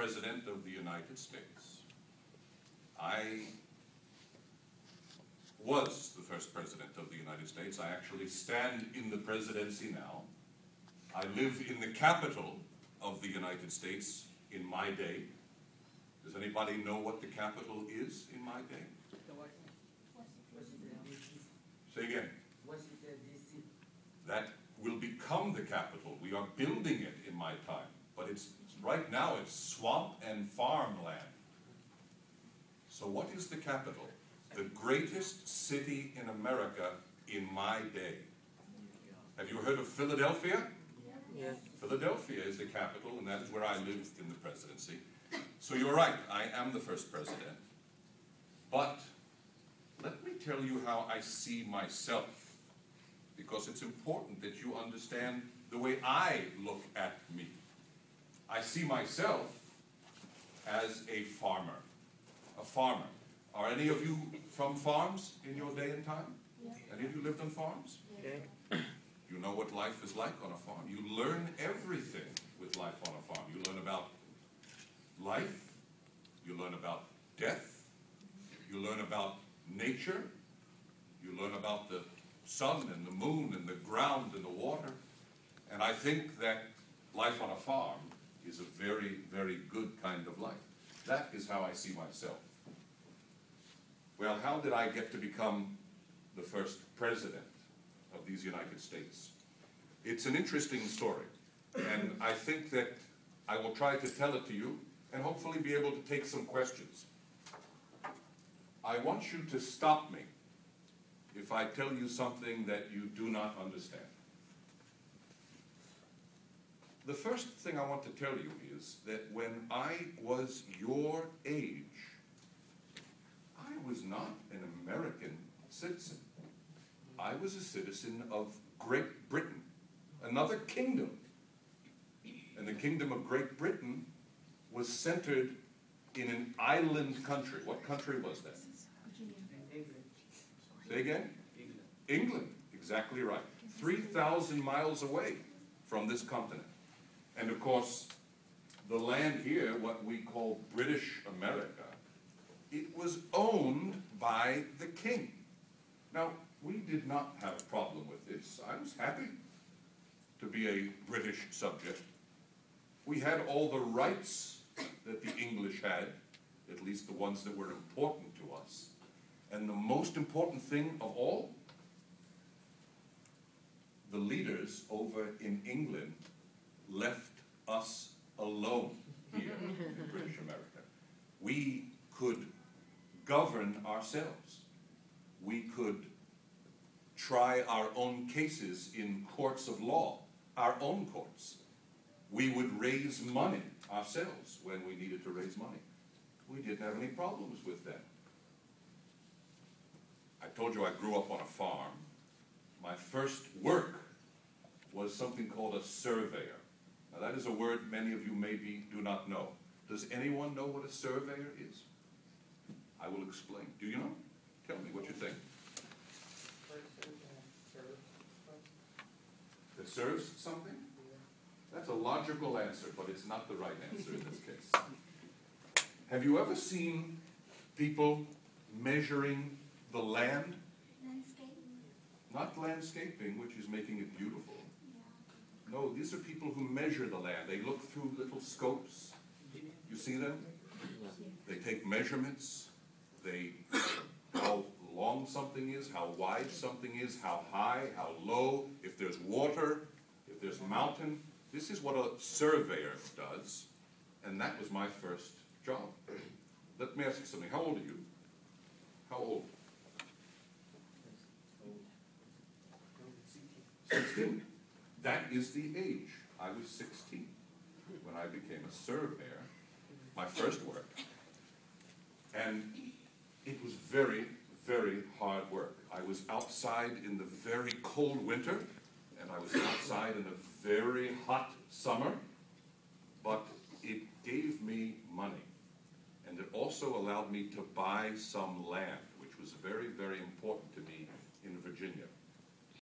President of the United States. I was the first President of the United States. I actually stand in the presidency now. I live in the capital of the United States in my day. Does anybody know what the capital is in my day? Say again. Washington, D.C. That will become the capital. We are building it in my time. But right now it's swamp and farmland. So what is the capital? The greatest city in America in my day. Have you heard of Philadelphia? Yes. Philadelphia is the capital, and that is where I lived in the presidency. So you're right, I am the first president. But let me tell you how I see myself, because it's important that you understand the way I look at me. I see myself as a farmer. A farmer. Are any of you from farms in your day and time? Yes. Any of you lived on farms? Okay. You know what life is like on a farm. You learn everything with life on a farm. You learn about life. You learn about death. You learn about nature. You learn about the sun and the moon and the ground and the water. And I think that life on a farm is a very, very good kind of life. That is how I see myself. Well, how did I get to become the first president of these United States? It's an interesting story, and I think that I will try to tell it to you and hopefully be able to take some questions. I want you to stop me if I tell you something that you do not understand. The first thing I want to tell you is that when I was your age, I was not an American citizen. I was a citizen of Great Britain, another kingdom. And the kingdom of Great Britain was centered in an island country. What country was that? England. Say again? England, exactly right. 3,000 miles away from this continent. And of course, the land here, what we call British America, it was owned by the king. Now, we did not have a problem with this. I was happy to be a British subject. We had all the rights that the English had, at least the ones that were important to us. And the most important thing of all, the leaders over in England left us alone here in British America. We could govern ourselves. We could try our own cases in courts of law, our own courts. We would raise money ourselves when we needed to raise money. We didn't have any problems with that. I told you I grew up on a farm. My first work was something called a surveyor. Now that is a word many of you maybe do not know. Does anyone know what a surveyor is? I will explain. Do you know? Tell me what you think. That serves something? That's a logical answer, but it's not the right answer in this case. Have you ever seen people measuring the land? Landscape? Not landscaping, which is making it beautiful. No, these are people who measure the land. They look through little scopes. You see them? They take measurements. They, how long something is, how wide something is, how high, how low, if there's water, if there's a mountain. This is what a surveyor does, and that was my first job. Let me ask you something. How old are you? How old? 16. That is the age. I was 16 when I became a surveyor, my first work. And it was very, very hard work. I was outside in the very cold winter, and I was outside in the very hot summer, but it gave me money. And it also allowed me to buy some land, which was very, very important to me in Virginia.